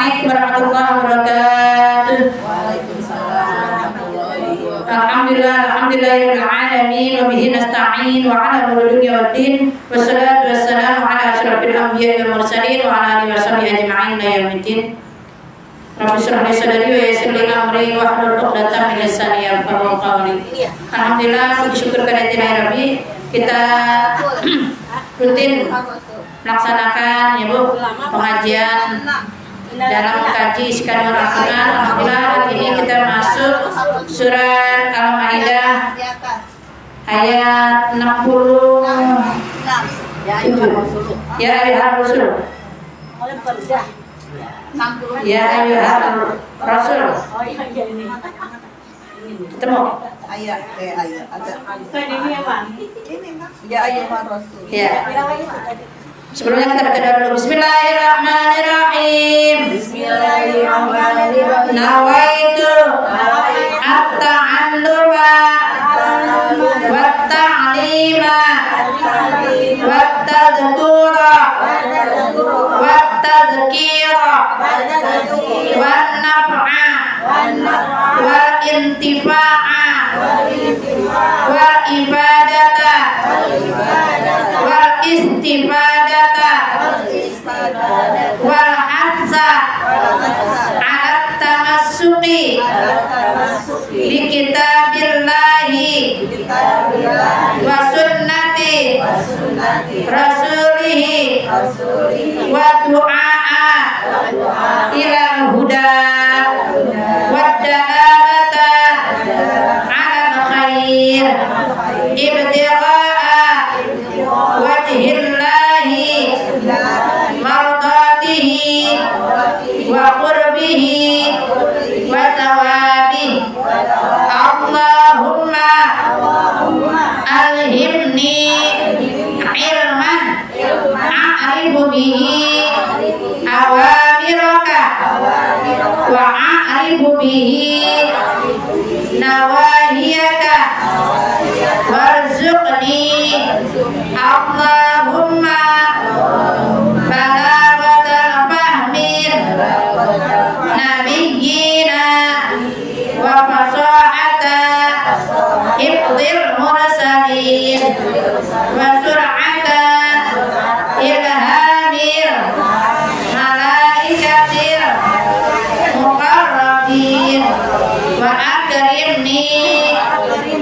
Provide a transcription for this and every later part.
Assalamualaikum warahmatullahi wabarakatuh. Alhamdulillahirabbil alamin wa bihi nasta'in wa 'ala al-hudu'i waddin wassalatu wassalamu 'ala asyrafil anbiya'i wal mursalin wa 'ala alihi washabihi ajma'in ila yaumiddin. Rabbi shrah li sadri wa yassir li amri wa hlul 'uqdatam min lisani yafqahu qawli. Alhamdulillah, bersyukur kepada Rabbi, kita rutin melaksanakan ya Bu pengajian dalam mengkaji isi kandungan Al-Quran. Alhamdulillah hari ini kita masuk surat Al-Maidah ayat 60. Ya ayyuhar rasul. Ya ayyuhar rasul. Ketemu? Ayat ada. Ini ya Bang. Ini Mas. Ya ayyuhar rasul. Ya. Sebelumnya kita baca dulu. Bismillahirrahmanirrahim. Bismillahirrahmanirrahim. Nawaitu at-ta'alluma wat-ta'lima wat-tadhkura wat-tadhkira wan-naf'a wal-intifa'a wal-ibadata wal-istifadata wal-hatsa ala tamassuki bi kitabillahi wa sunnati rasulihi wa du'a ila huda wa dalalata ala khair ibtigha'a wajhillahi mardatihi wa qurbihi wa thawabihi. Allahumma alhimni ilman a'rifu bihi awamiraka wa a'rifu bihi nawahiyaka warzuqni Allahumma balaghatal fahmin nabiyyina wa fasahata hifdzil mursalin wa sur'ata ilhamil malaikatil muqarrabin wa akrimni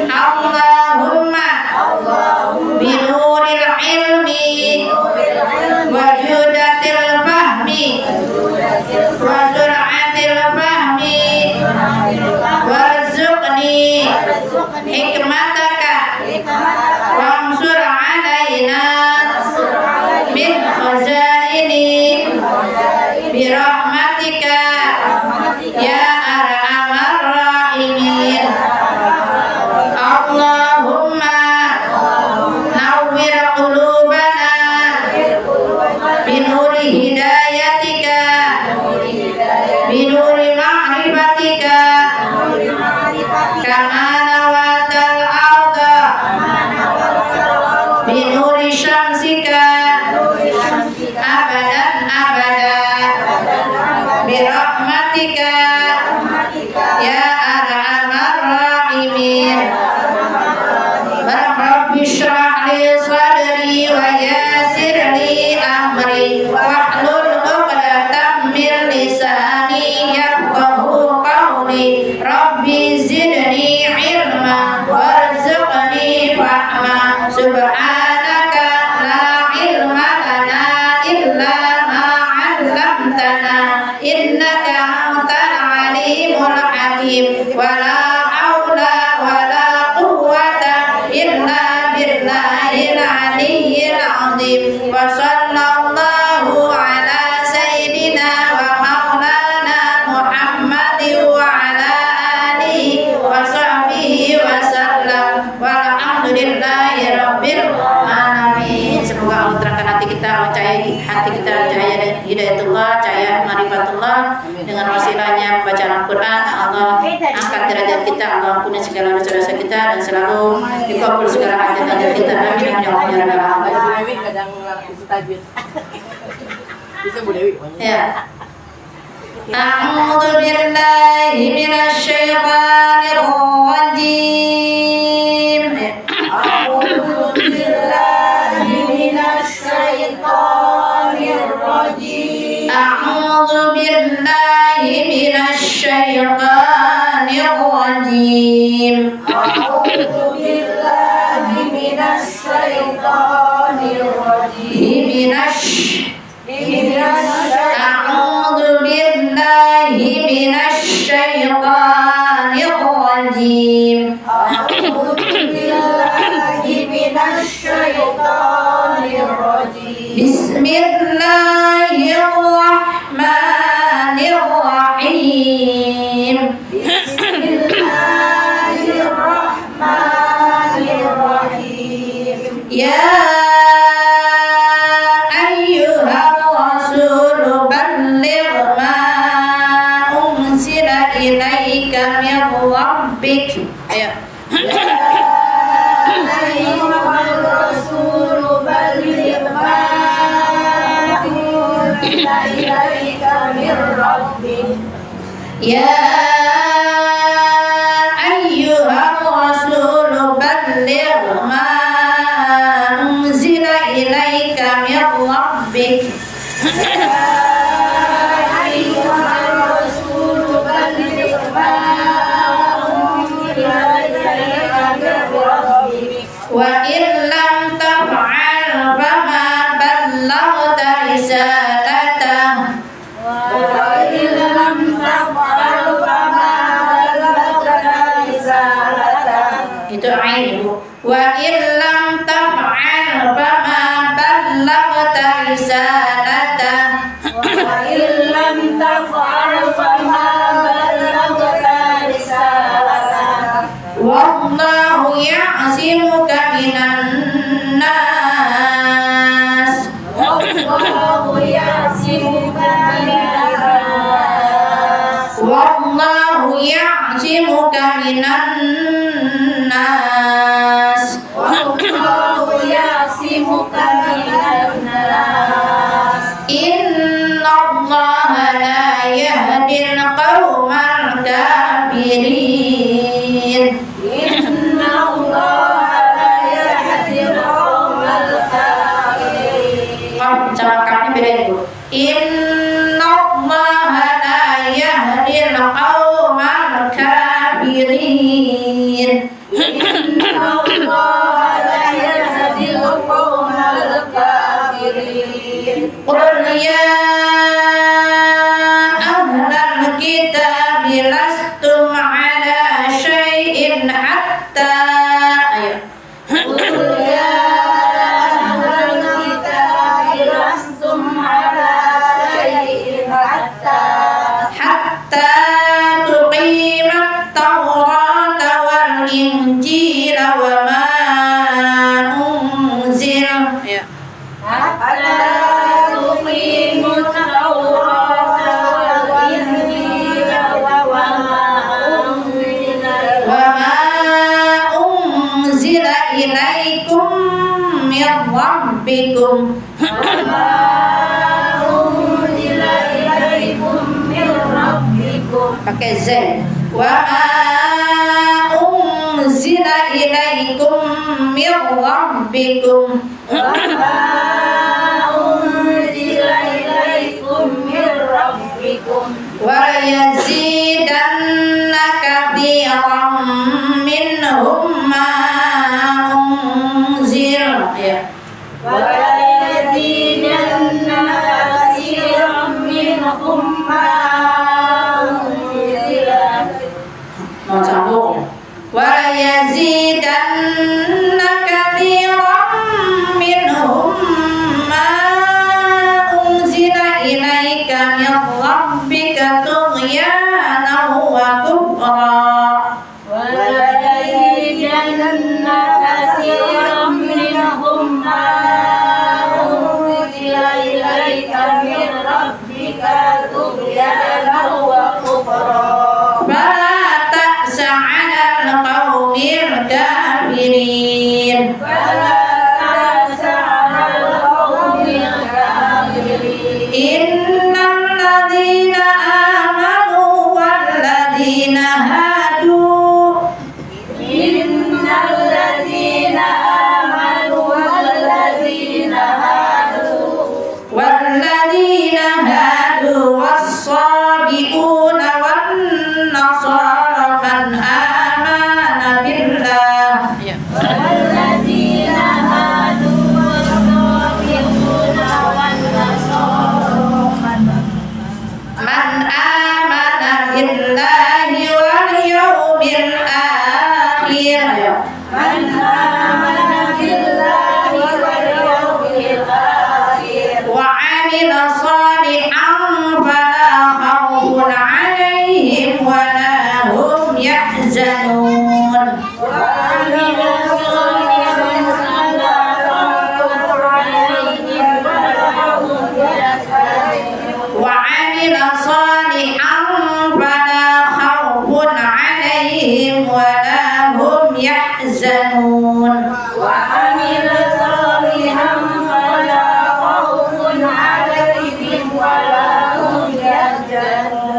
Allahumma binuril ilmi wa judatil fahmi wa sur'atil fahmi warzuqni hikmataka wamsur alaina min khazaini birahmatika ya arhamar rahimin. Allahumma nawwir qulubana binuri hidayatika binuri ma'rifatika kama nawatal arda binuri syamsika abadan abada birahmatika ya arhamar rahimin. Rabbi shrah li sadri wa yassir li amri wahlul 'uqdatam min lisani yafqahu qawli. Rabbi zidni ilma warzuqni fahma. Subhanaka la ilma lana illa ma 'allamtana innaka antal alimul hakim. Wala haula wala quwwata illa billahil aliyyil azim. Wa sallallahu ala sayyidina wa maulana Muhammadin wa ala alihi wa sahbihi wa sallam. Walhamdulillahi rabbil alamin. Semoga Allah terangkan hati kita, cahaya hati kita, cahaya hidayatullah, cahaya marifatullah. Dengan wasilahnya bacaan Al-Quran, Allah angkat derajat kita, Allah ampuni segala dosa-dosa kita dan selalu dikabul segala hajat-hajat kita. Amin ya Allah ya rabbal alamin. Kadang itu tajwid. Bisa Bu Dewi. Ya. A'udzu billahi minasy syaithanir rajim. A'udzu billahi minasy syaithanir rajim. A'udzu billahi minasy syaithanir rajim. A'udzu billahi minasy syaithanir rajim. A'udzu billahi minasy syaithanir rajim. A'udzu billahi minasy syaithanir rajim. Bismillahirrahmanirrahim. Bismillahirrahmanirrahim. Ya ayyuhar rasul balligh ma unzila ilaika min rabbik. Ayo. Ayyuhar rasul balligh ma unzila ilaika min rabbik. Ya ayyuhar rasul balligh ma unzila ilaika min rabbik. Ayyuhar rasul balligh ma unzila ilaika min rabbik. Wa in lam taf'al fama ballaghta risalatah. Wa in lam taf'al fama ballaghta risalatah. Itu ain Ibu. Wa in lam taf'al fama ballaghta risalatah. Wa in lam taf'al fama ballaghta risalatah. Wallahu ya'simuka minan nas. Wallahu ya'simuka minan nas. Wallahu ya'simuka minan nas. Wallahu ya'simuka minan nas. Innallaha la yahdil qaumal kafirin. Inna Allaha la yahdil qaumal kafirin. Sama kaknya beda Ibu. Innallaha la yahdil qaumal kafirin. Inna Allaha la yahdil qaumal kafirin. Qul ya ahlal kitab lastum ala syai'in hatta. Ayo. Qul ya ahlal kitab lastum ala syai'in Hatta tuqimat Taurata wal Injila wa ma unzil. Ayo. hatta tuqimut Taurata wal Injila wa ma unzila Wa ma unzila ilaikum min rabbikum. unzila ilaikum min rabbikum. Pakai zain. Wa ma unzila ilaikum min rabbikum. unzila ilaikum min rabbikum. Wa yazidanna katsiran minhum ma unzil. Ya. Wa yazidanna katsiran minhum ma unzila. Mau sambung. Wa yazidanna katsiran minhum ma unzila ilaika min rabbika tughyanan wa kufra. Wa yazidanna katsiran minhum ma unzila ilaika min rabbika tughyanan wa kufra. Fala ta'sa 'alal qaumil kafirin. Fala ta'sa 'alal qaumil kafirin. Innal ladzina man amana billahi wal yawmil akhir. Man amana billahi wal yawmil akhir Wa 'amila shalihan fala khawfun 'alaihim wa la hum yahzanun. وعمل صالحا فلا خوف عليهم ولا هم يحزنون. وعمل صالحا فلا خوف عليهم ولا هم يحزنون.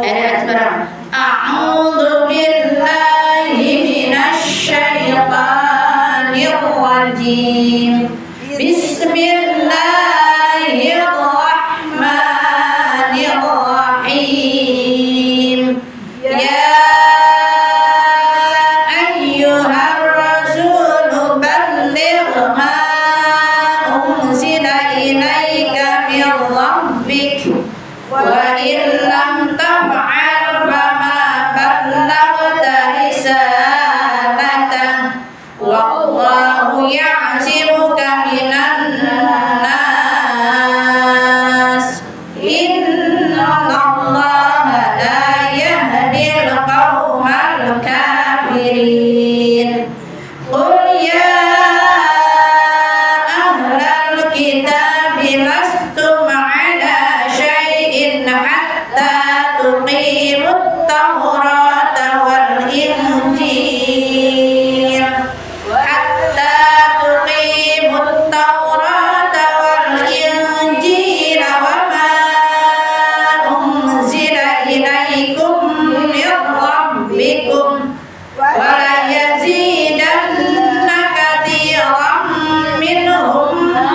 أعوذ بالله من الشيطان الرجيم. بسم الله الرحمن الرحيم. يا أيها الرسول بلغ ما أنزل إليك من ربك وإن لم تفعل فما بلغت رسالته والله يعصمك من الناس إن الله لا يهدي القوم الكافرين. قل يا أهل الكتاب لستم على شيء حتى تقيموا التوراة والإنجيل وما أنزل إليكم من ربكم وليزيدن كثيرا منهم ما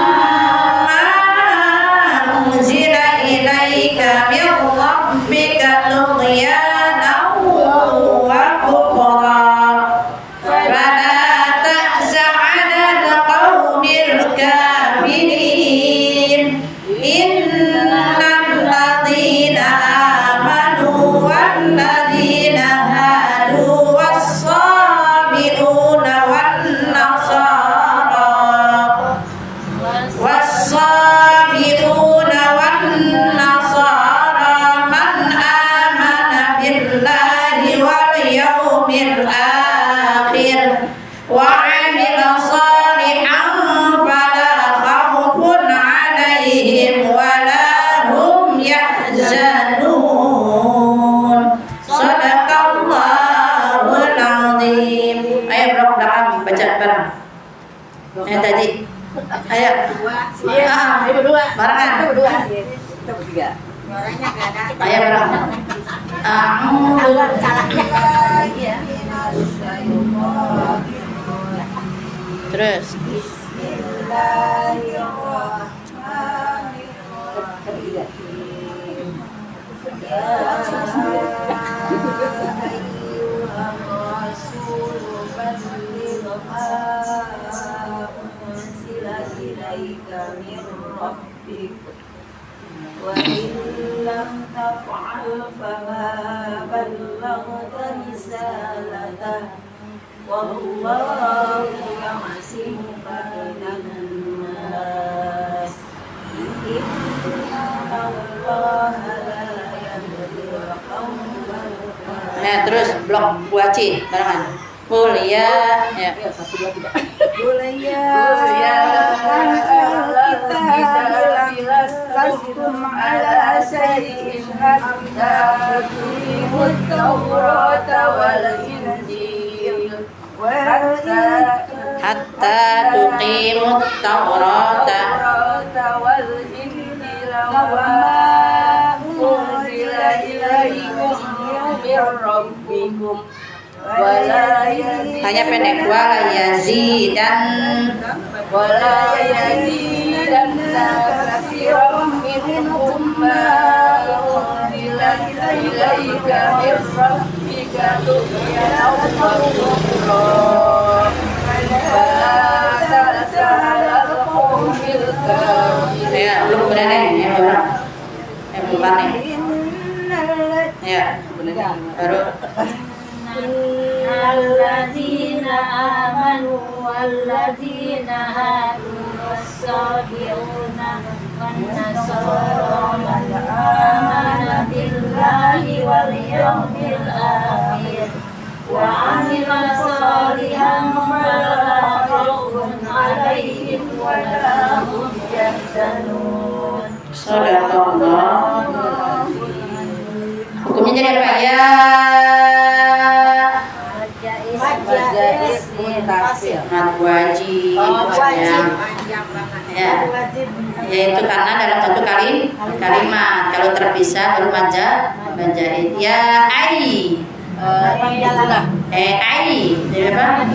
أنزل إليك من ربك طغيانا وكفرا فلا تأس على القوم الكافرين. إن الذين آمنوا والذين هادوا والصابئون والنصارى من آمن بالله واليوم الآخر وعمل صالحا فلا خوف عليهم ولا هم يحزنون. صدق الله العظيم. Ayo blok belakang baca bareng. Yang tadi. Ayo. Ayo berdua. Barengan. Berdua. Kita bertiga. Suaranya enggak ada. Ayo bareng. Terus. وإن لم تفعل فما بلغت رسالته والله يعصمك من الناس إن الله لا يهدي القوم الكافرين. Nah, terus blok buaci barengan. Mulia ya. Satu dua tiga. Mulia kita lastum ala syai'in hatta tuqimut tawrata wal injil Hatta tuqimut tawrata wal injil wa ma unzila ilaikum min rabbikum hanya pendek wala yazidan katsiran minhum ma unzila ilaika min rabbika tughyanan wa kufran fala tas'alal qawmil kafirin. Ya, belum berani ya, belum panen. Ya. Baru Alladzina amanu walladzina hadu was-sabiuna wan-nasara man amana billahi wal yawmil akhir wa 'amila shalihan fala khawfun 'alaihim wa la hum yahzanun. Sadaqallah. Hukumnya jadi apa ya? Majais muntasil. Mad wajib. Ya. Yaitu karena dalam satu kalimat kalau terpisah baru majais. Ya ai. Ai. Jadi apa?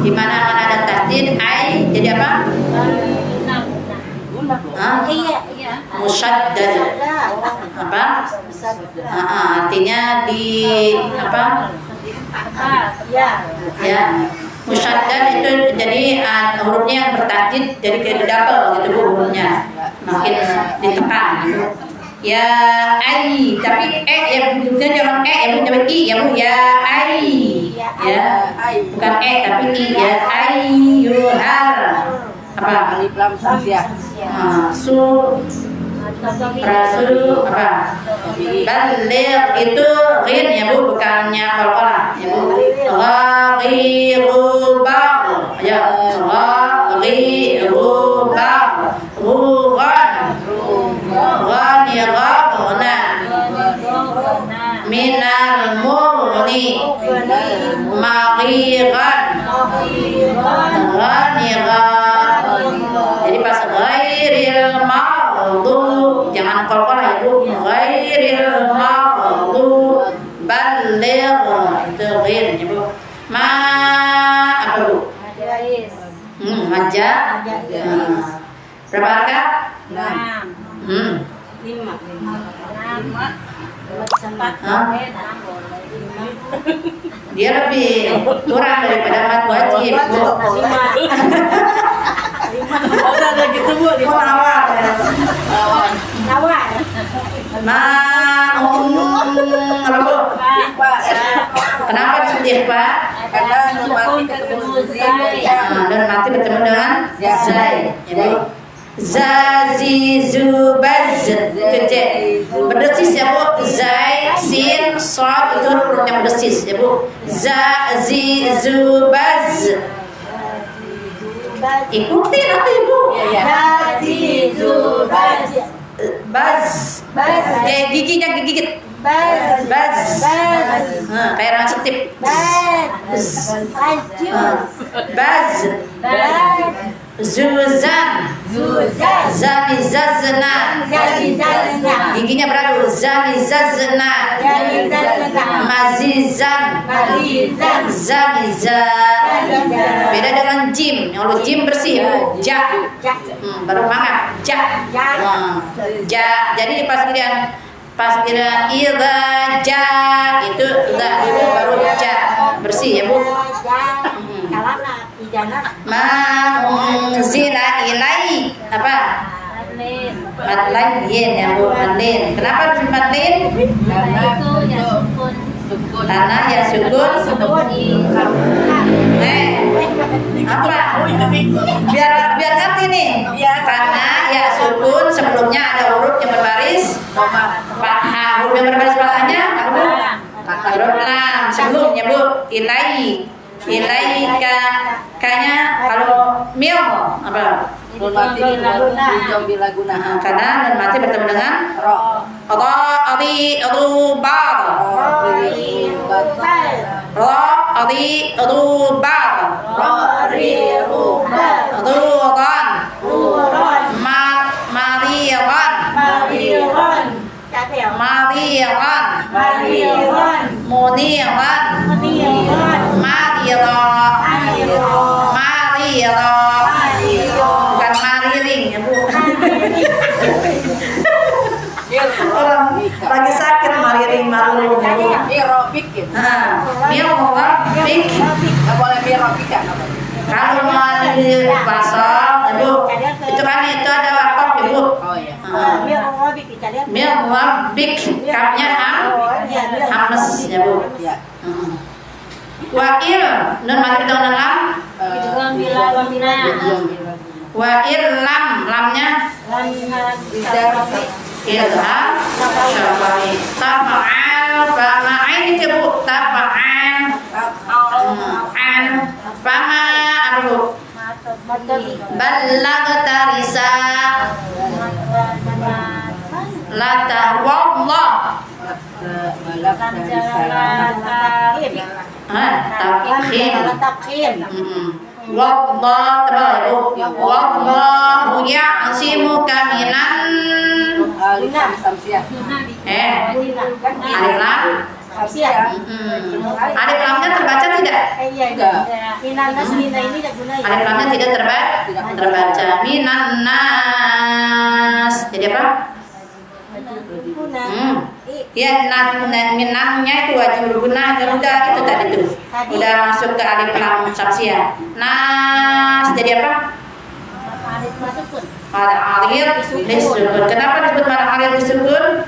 Di mana ada tasdid ai jadi apa? Musyaddad. Apa? Artinya di apa? Ya. Musyaddad itu jadi hurufnya yang bertasdid jadi kayak double gitu hurufnya. Makin ditekan gitu. Ya ai, tapi ya bentuknya jangan ya Bu, jangan i ya Bu, ya ai. Ya. Bukan tapi i ya ayyuhal. Apa? Alif lam samsiah. Rasul apa? Baligh itu ghin ya Bu, bukannya qalqalah ya Bu. Ghaqiru ba'd. Ya, ghaqiru ba'd. Rughan. Ghanirabna. Minal murni. Maghiran. Ghanirab. Jadi pas ghairil maghdub jangan qalqalah ya Bu. Ghairil maghdub baligh itu ghair ya Bu. Apa Bu? Majaz. Berapa harakat? 6. 5. Dia lebih kurang daripada mad wajib Bu. Ada gitu Bu, Nawar. Apa Bu? Kenapa sedih Pak? karena mati ketemu Dan mati bertemu dengan zai ya Bu. Zazi zubaz kece berdesis ya Bu. Zai sin shad itu hurufnya berdesis ya Bu. Zazi zubaz. Ikuti nanti Ibu. Baz. Giginya gigit. Baz. Kayak orang setip. Baz. Zuzan. Zani zazna. Giginya beradu. Zani zazna. Mazizan. Zani zan. Beda dengan jim. Kalau jim bersih Bu. Ja. Baru banget. Ja. Ja. Jadi pas kira idza ja itu udah itu baru ja bersih ya Bu. Ma unzila ilai apa? Madlain ya Bu, madlain. Kenapa harus madlain? Karena ya sukun. Apa? Biar ngerti nih. Karena ya sukun sebelumnya ada huruf yang berbaris fathah. Huruf yang berbaris fathahnya apa? Huruf lam sebelumnya Bu. Ilai kayaknya kalau mil apa? Karena dan mati bertemu dengan ro. Bukan mariring ya Bu. Orang lagi sakit mariring marung ya Bu. Mirobik ya. Mirobik. Nggak boleh mirobik kan? Kalau mau di pasar, Bu, itu kan itu ada wakaf ya Bu. Oh iya. Mirobik, kapnya am, ya Bu. Ya. Wa'il nun mati tahun lam. Wa'il lamnya ilham syafa'i. Tafa'al ini ke Bu. Tafa'al fama apa Bu? Ballagta risa lata wallah takhim wallah tabaru wallahu ya'simuka minan alif lam alif lamnya terbaca tidak? Alif lamnya tidak terbaca minan nas jadi apa? Ya minannya itu wajib berguna udah itu tadi tuh udah masuk ke alif lam samsiah. Nas jadi apa? Pada alir disukun. Kenapa disebut pada alir disukun?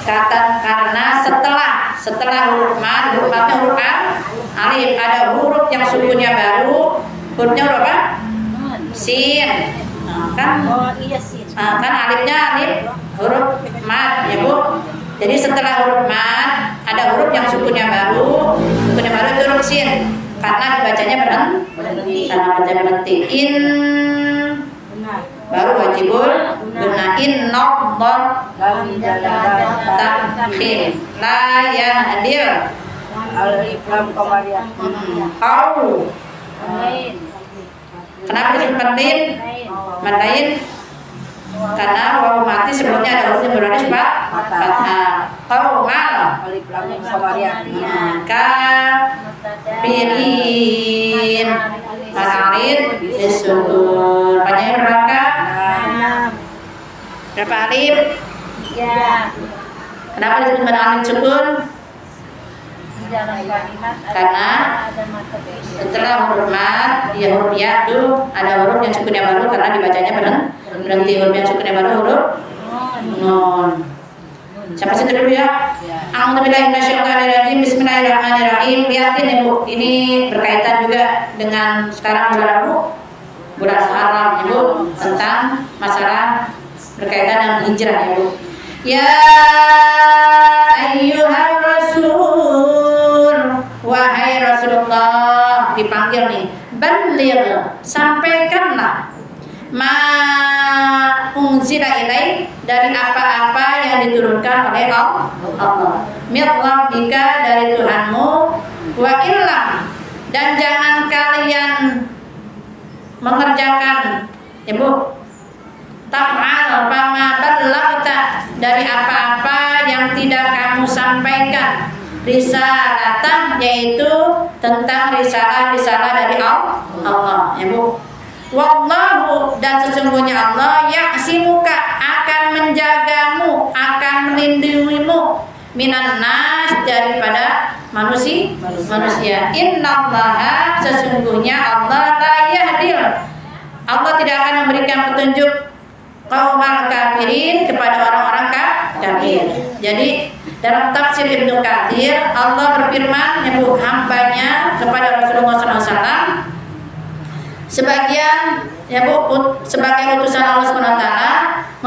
Kata karena setelah huruf mad, huruf madnya huruf alif, ada huruf yang sukunnya baru, hurufnya huruf apa? Sin. Kan alifnya alif huruf mad ya Bu. Jadi setelah huruf mad ada huruf yang sukunnya baru itu huruf sin. Karena dibacanya berhenti. In baru wajibul gunain nobot takhim la yahdil alif lam komariah. Kenapa disebut mandain? Karena wawu mati sebelumnya ada hurufnya berbaris fathah. Qaumal Alif lam komariah. Kafirin Al-alif disukun. Panjangnya berapa? 6. Berapa alif? 3. Kenapa disebut pada alif sukun? Karena setelah huruf mad, ya huruf ya itu ada huruf yang sukunnya baru karena dibacanya berhenti. Huruf yang sukunnya baru huruf nun. Sampai situ dulu ya. A'udzubillahi minasyaitonirrajim. Bismillahirrahmanirrahim. Lihatin ya Bu, ini berkaitan juga dengan sekarang bulan Haram ya Bu, tentang masalah berkaitan dengan hijrah ya Bu. Ya ayyuhar rasul, wahai Rasulullah, dipanggil nih, baligh, sampaikanlah ma unzila ilaik, dari apa-apa yang diturunkan oleh Allah, min rabbika, dari Tuhanmu, wa illam, dan jangan kalian mengerjakan ya Bu, taf'al fama ballaghta, dari apa-apa yang tidak kamu sampaikan, risalah, yaitu tentang risalah dari Allah ya Bu. Wallahu, dan sesungguhnya Allah, ya'simuka, akan menjagamu, akan melindungimu, minan nas, daripada manusia. Innallaha, sesungguhnya Allah, la yahdil, Allah tidak akan memberikan petunjuk qaumal kafirin, kepada orang-orang kafir. Jadi dalam tafsir Ibnu Katsir, Allah berfirman menyebut hambanya kepada Rasulullah SAW, sebagian ya Bu, sebagai utusan Allah SWT,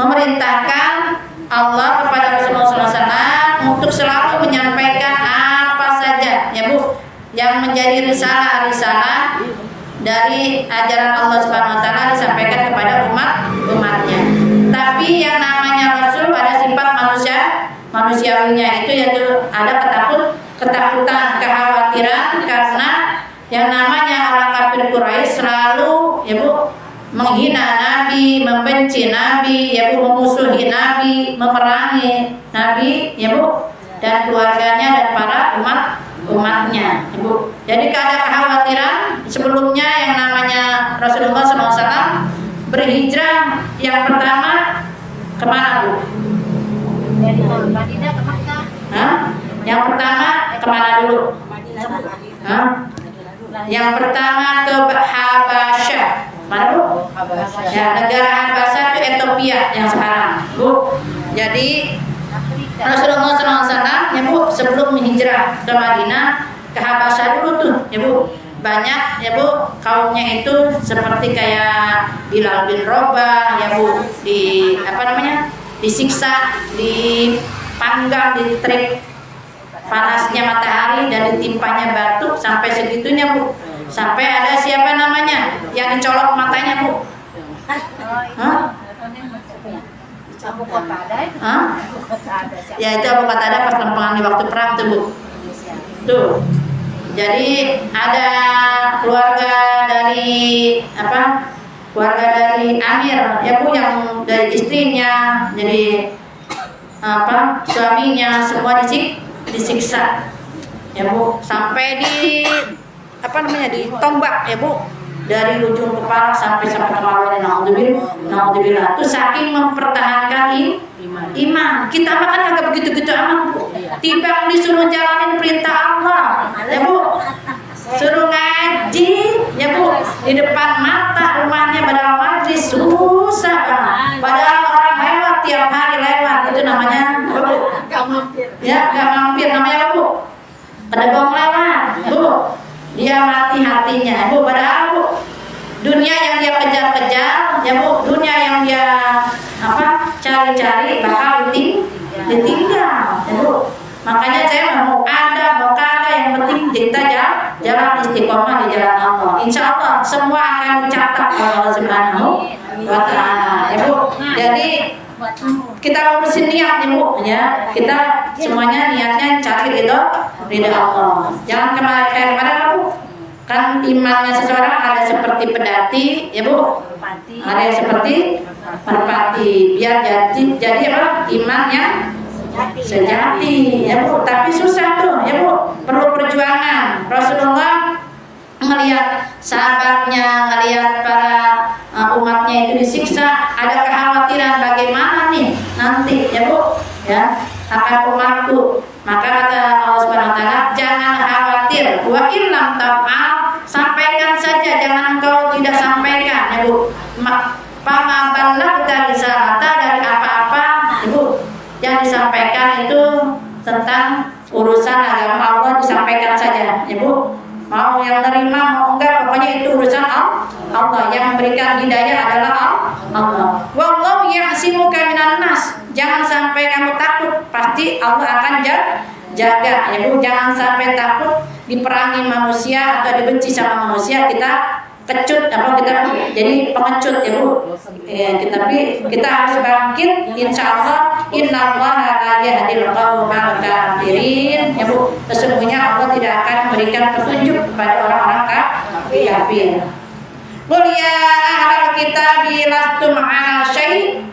memerintahkan Allah kepada Rasulullah SAW untuk selalu menyampaikan apa saja ya Bu yang menjadi risalah dari ajaran Allah SWT disampaikan kepada umatnya. Tapi yang namanya Rasul ada sifat manusiawinya, itu yaitu ada ketakutan, kekhawatiran, karena yang namanya orang kafir Quraisy selalu ya Bu menghina Nabi, membenci Nabi, ya Bu, memusuhi Nabi, memerangi Nabi, ya Bu, dan keluarganya dan para umatnya, ya Bu. Jadi ada kekhawatiran sebelumnya yang namanya Rasulullah SAW berhijrah yang pertama kemana Bu? Dari Madinah ke Makkah. Yang pertama kemana dulu? Yang pertama ke Habasyah. Mana Bu? Ya, negara Habasya itu Ethiopia yang sekarang, Bu. Jadi Rasulullah SAW ya Bu, sebelum hijrah ke Madinah ke Habasya dulu tuh ya Bu, banyak ya Bu kaumnya itu seperti kayak Bilal bin Rabah ya Bu, di disiksa, dipanggang, diterik panasnya matahari dan ditimpanya batu sampai segitunya Bu, sampai ada siapa namanya yang dicolok matanya Bu. Hah? Abu Qatada itu. Hah? Abu Qatada siapa? Ya itu Abu Qatada pas lempengan di waktu perang tuh Bu. Tuh. Jadi ada keluarga dari keluarga dari Amir ya Bu, yang dari istrinya, jadi suaminya semua disiksa ya Bu, sampai ditombak ya Bu, dari ujung kepala sampai kepala. Naudzubillah. Itu saking mempertahankan iman. Kita makan agak begitu-gitu amat Bu. Tiba disuruh jalanin perintah Allah ya Bu, suruh ngaji ya Bu, di depan mata rumahnya padahal majlis susah banget. Padahal orang lewat tiap hari lewat, itu namanya apa Bu? Ya gak mampir namanya apa Bu? Pedagong lewat Bu, dia mati hatinya Bu. Padahal Bu, dunia yang dia kejar-kejar ya Bu, dunia yang dia cari-cari bakal ditinggal ya Bu. Makanya saya mau ada mau kagak, yang penting kita jalan istiqomah di jalan Allah. Insya Allah semua akan dicatat oleh Allah Subhanahu wa Ta'ala ya Bu. Jadi kita urusin niat ya Bu ya, kita semuanya niatnya cari ridho Allah. Jangan kemarin Bu, kan imannya seseorang ada seperti pedati ya Bu, ada yang seperti merpati, biar jadi iman yang sejati ya Bu. Tapi susah tuh ya Bu, perlu perjuangan. Rasulullah melihat sahabatnya, melihat para umatnya itu disiksa, ada kekhawatiran bagaimana nih nanti ya Bu ya akan umatku. Maka kata Allah Subhanahu wa Ta'ala, jangan khawatir, wa illam taf'al, sampaikan saja, jangan engkau tidak sampaikan ya Bu. Fama ballagta risalata, dari apa-apa Ibu yang disampaikan itu tentang urusan agama Allah disampaikan saja ya Bu. Mau yang nerima mau enggak, pokoknya itu urusan Allah. Yang memberikan hidayah adalah Allah. Wallahu ya'simuka minan nas, jangan sampai kamu takut, pasti Allah akan jaga ya Bu. Jangan sampai takut diperangi manusia atau dibenci sama manusia, kita kecut kita jadi pengecut ya Bu ya. Tapi kita harus bangkit, insyaallah. Innallaha la yahdil qaumal kafirin ya Bu. Sesungguhnya Allah tidak akan memberikan petunjuk kepada orang-orang kafir. Qul ya ahlal kitab lastum ala syai',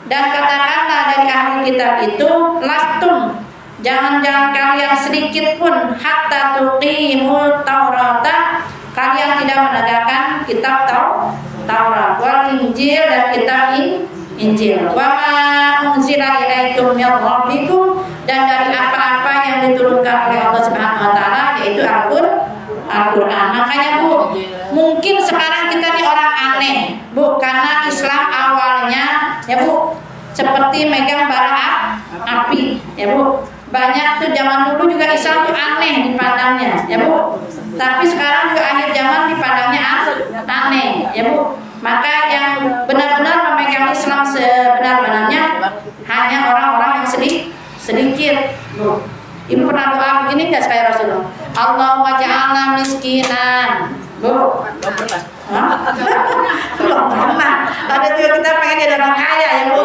dan katakanlah dari ahli kitab itu lastum, jangan kalian sedikit pun, hatta tuqimut taurata, kalian tidak menegakkan kitab Taurat, wal Injil, dan kitab Injil, wa ma unzila ilaikum min rabbikum, dan dari apa-apa yang diturunkan oleh Allah Subhanahu wa Ta'ala, yaitu Al-Qur'an. Makanya Bu, mungkin sekarang kita nih orang aneh Bu, karena Islam awalnya ya Bu seperti megang bara api ya Bu. Banyak tuh zaman dulu juga Islam tuh aneh dipandangnya ya Bu. Tapi sekarang juga akhir zaman dipandangnya aneh ya Bu. Maka yang benar-benar memegang Islam sebenar-benarnya hanya orang-orang yang sedikit Bu. Ibu pernah doa begini nggak sekali Rasulullah? Allahumma ja'alna miskinan Bu. Belum pernah. Ada juga kita pengen jadi orang kaya ya Bu.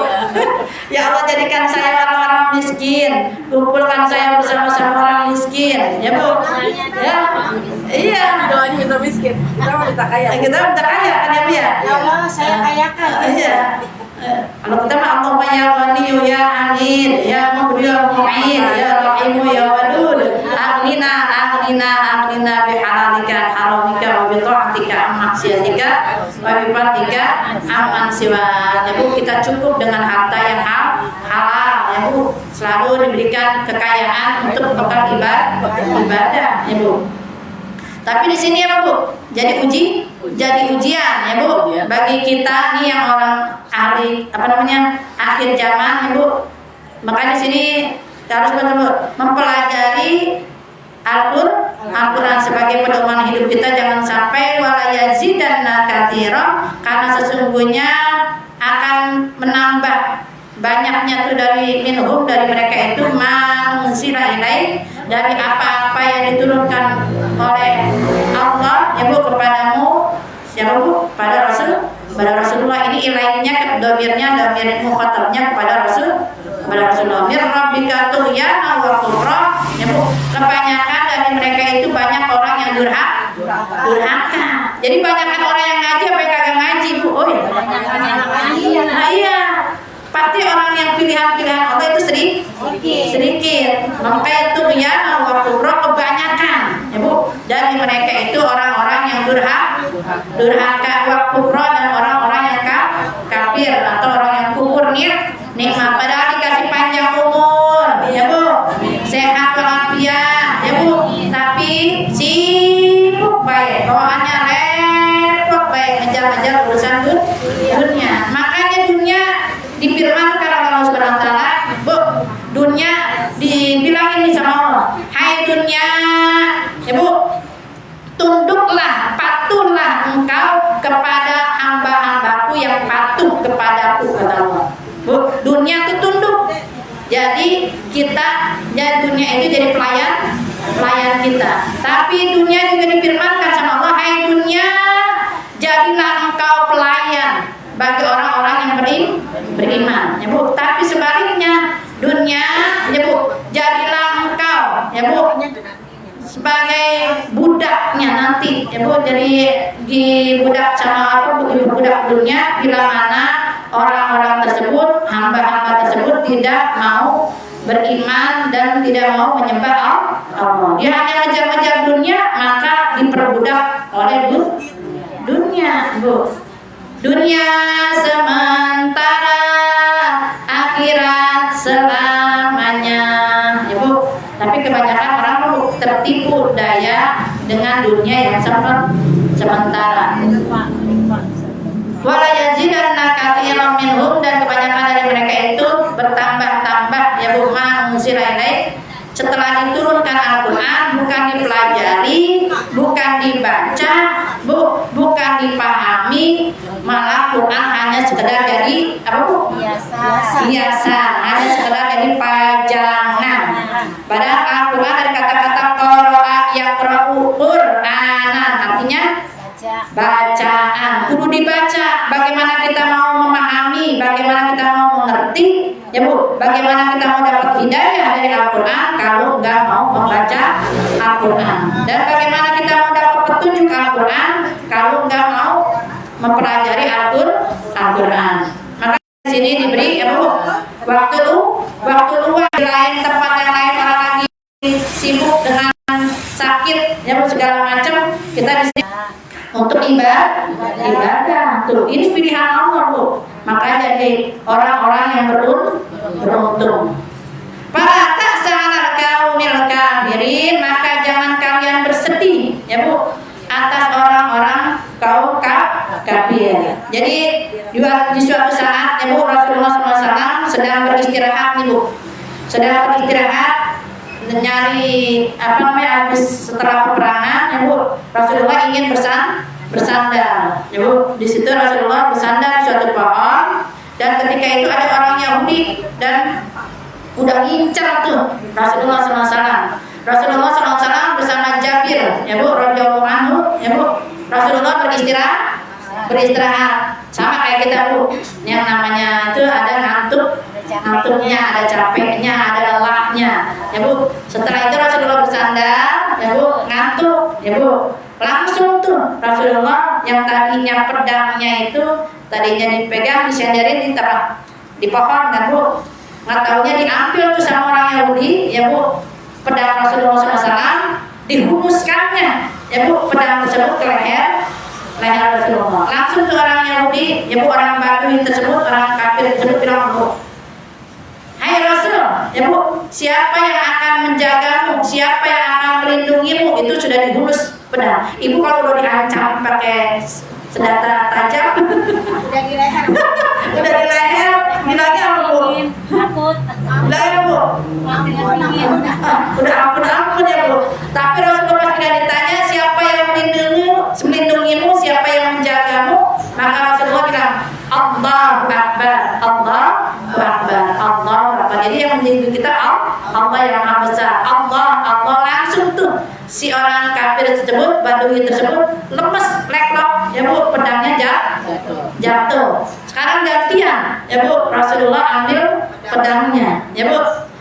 Ya Allah, jadikan saya orang-orang miskin, kumpulkan saya bersama-sama orang miskin ya Bu ya. Iya, Doanya kita miskin, kita minta kaya. kita minta kaya kan ya Bu ya. Ya Allah, saya kayakan. Iya. Kalau kita mah Allahumma ya Ghani ya Amin ya Mubdi ya Mu'in ya Rahimu ya Wadud, Agnina bihalalika haramika wa bi ta'atika maksiatika wa bi fadlika amman siwa ya Bu. Kita cukup dengan harta yang halal ya Bu, selalu diberikan kekayaan untuk bekal ibadah ya Bu. Tapi di sini ya Bu, jadi ujian ya Bu bagi kita nih yang orang ahli akhir zaman ya Bu. Maka di sini harus betul-betul mempelajari Al-Quran sebagai pedoman hidup kita, jangan sampai wala yazidanna katsira, karena sesungguhnya akan menambah banyaknya tuh dari minhum, dari mereka itu manusia ilaih, dari apa-apa yang diturunkan oleh Allah ya Bu kepadamu, siapa Bu? Pada Rasulullah. Ini ilaihnya domirnya mukhatabnya kepada Rasulullah. Mir rabbika tuhyana wa kufra ya Bu. Kebanyakan dari mereka itu banyak orang yang durhaka. Jadi banyakan orang yang ngaji apa yang kagak ngaji Bu? Oh iya. Nah, iya. Pasti orang yang pilihan Allah itu sedikit. Maka itu ya waktu kebanyakan ya Bu. Dari mereka itu orang-orang yang durhaka waktu dan orang-orang yang kafir atau orang yang kufur nikmat, padahal dikasih panjang umur ya Bu, sehat walafiat ya Bu, tapi sibuk baik, bawaannya repot baik, ngejar-ngejar urusan dunia. Makanya dunia difirmankan Allah Subhanahu wa taala, Bu, dunia dibilangin sama Allah, hai dunia ya Bu, tunduklah, patuhlah engkau kepada hamba-hambaku yang patuh kepadaku, kata Allah. Bu, dunia itu tunduk. Jadi kita, ya dunia itu jadi pelayan kita. Tapi dunia juga difirmankan sama Allah, hai dunia, jadilah engkau pelayan bagi orang-orang yang beriman, ya Bu. Tapi sebaliknya, dunia, ya Bu, jadilah engkau, ya Bu, sebagai budaknya nanti ya Bu. Jadi dibudak sama apa? Budak dunia bila mana orang-orang tersebut, hamba-hamba tersebut tidak mau beriman dan tidak mau menyembah Allah. Dia hanya ngejar-ngejar dunia, maka diperbudak oleh dunia Bu. Dunia sementara, akhirat selamanya ya Bu. Tapi kebanyakan orang tertipu daya dengan dunia yang sementara. Wala yazidanna katsiran minhum, dan kebanyakan dari mereka itu bertambah-tambah ya Bu, unzila ilaik, setelah diturunkan Al-Quran bukan dipelajari, bukan dibaca Bu, bukan dipahami, malah Quran hanya sekedar jadi apa Bu? Hiasan, hanya sekedar jadi pajangan. Padahal Al-Quran dari kata-kata qara'a yaqra'u Qur'anan, artinya bacaan, kudu dibaca. Bagaimana kita mau memahami, bagaimana kita mau mengerti ya Bu, bagaimana kita mau dapat hidayah dari Al-Quran kalau nggak mau membaca Al-Quran, dan bagaimana kita mau dapat petunjuk Al-Quran kalau nggak mau mempelajari Al-Quran. Maka di sini diberi ya Bu waktu luang, di lain tempat yang lain orang lagi sibuk dengan sakit ya Bu, segala macam, kita di sini untuk ibadah. Tuh, ini pilihan Allah Bu. Maka jadi orang-orang yang beruntung. Para ta'sal kaumil kafirin, maka jangan kalian bersedih ya Bu atas orang-orang kaum kafir. Jadi di suatu saat ya Bu, Rasulullah SAW sedang beristirahat nih Bu. Sedang beristirahat nyari habis setelah peperangan ya Bu, Rasulullah ingin bersandar ya Bu. Di situ Rasulullah bersandar di suatu pohon, dan ketika itu ada orang Yahudi dan udah ngincer tuh Rasulullah SAW. Rasulullah SAW bersama Jabir ya Bu radhiyallahu anhu ya Bu, Rasulullah beristirahat sama kayak kita Bu, yang namanya itu ada ngantuknya, ada capeknya, ada lelahnya ya Bu. Setelah itu Rasulullah bersandar ya Bu, ngantuk ya Bu, langsung tuh Rasulullah yang tadinya pedangnya itu tadinya dipegang, disenderin di pohon kan Bu, nggak taunya diambil tuh sama orang Yahudi ya Bu, pedang Rasulullah SAW dihunuskannya ya Bu, pedang tersebut ke leher Rasulullah. Langsung tuh orang Yahudi ya Bu, orang Badui tersebut, orang kafir tersebut bilang Bu, hai Rasul ya Bu, siapa yang akan menjagamu, siapa yang akan melindungimu, itu sudah dihunus pedang. Ibu kalau udah diancam pakai senjata tajam, Udah di leher. udah di leher, bilangnya apa Bu? Takut. Bilangnya Bu? Udah ampun ya Bu. Tapi Rasulullah tidak ditanya siapa yang melindungimu, siapa yang menjagamu, maka Rasulullah bilang Allahu Akbar, Allahu Akbar, Allahu Akbar. Jadi yang melindungi kita Allah yang Maha Besar. Allah langsung tuh si orang kafir tersebut, Badui tersebut lemes, leklok, ya Bu, pedangnya jatuh. Sekarang gantian, ya Bu, Rasulullah ambil pedangnya, ya Bu.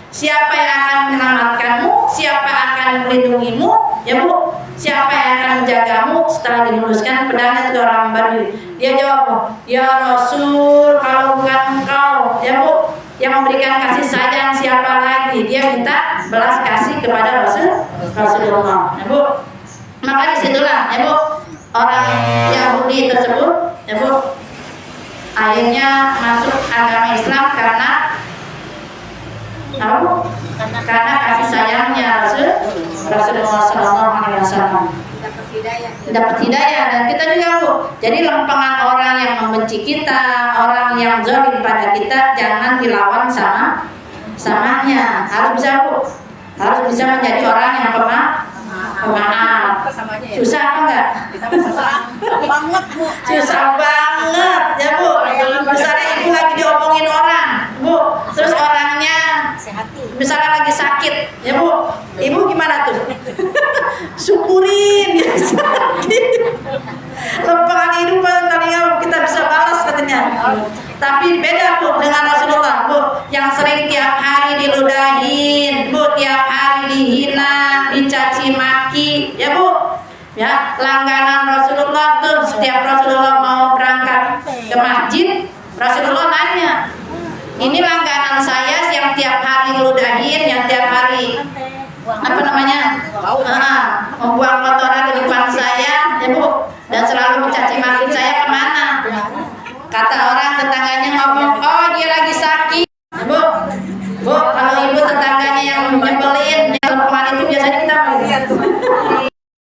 Siapa yang akan menyelamatkanmu? Siapa akan melindungimu? Ya Bu, siapa yang akan menjagamu setelah diluruskan pedangnya ke orang Badui? Dia jawab, ya Rasul, kalau bukan engkau, ya Bu, yang memberikan kasih sayang siapa lagi? Dia minta belas kasih kepada Rasulullah, ya Bu. Maka disitulah, ya Bu, orang Yahudi tersebut, ya Bu, akhirnya masuk agama Islam karena apa? Karena kasih sayangnya Rasulullah SAW. Dapat hidayah. Dan kita juga Bu, jadi lempengan orang yang membenci kita, orang yang zalim pada kita, jangan dilawan samanya. Harus bisa Bu, harus bisa menjadi orang yang pemaaf. Susah apa enggak? Banget Bu. Susah banget ya Bu. Misalnya ibu lagi diomongin orang Bu, terus orangnya misalnya lagi sakit ya Bu, ibu gimana tuh? Syukurin ya sakit. Lempengan hidup paling kita bisa balas katanya. Tapi beda Bu dengan Rasulullah Bu, yang sering tiap hari diludahin Bu, tiap hari dihina, dicaci maki ya Bu. Ya, langganan Rasulullah tuh, setiap Rasulullah mau berangkat ke masjid, Rasulullah nanya, ini langganan saya yang tiap hari ngeludahin, yang tiap hari apa namanya, membuang kotoran di depan saya, ya Bu, dan selalu mencaci maki saya kemana? Kata orang tetangganya ngomong, oh dia lagi sakit, Bu. Bu, kalau ibu tetangganya yang nyebelin, yang lempengan itu biasanya kita melihat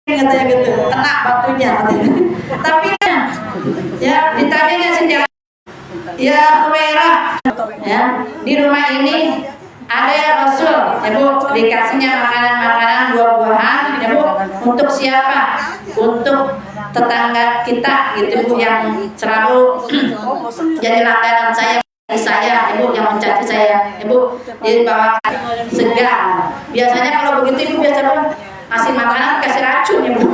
katanya gitu, kena batunya katanya. Tapi ya ditanyanya sih dia, ya Humairah, ya di rumah ini ada ya Rasul, ya Bu, dikasihnya makanan-makanan buah-buahan, ya Bu, untuk siapa? Untuk tetangga kita gitu Bu, yang selalu jadi langganan saya, Ibu, yang mencaci saya, Ibu, dibawa segar. Biasanya kalau begitu Ibu biasa kasih makanan, kasih racun ya Bu.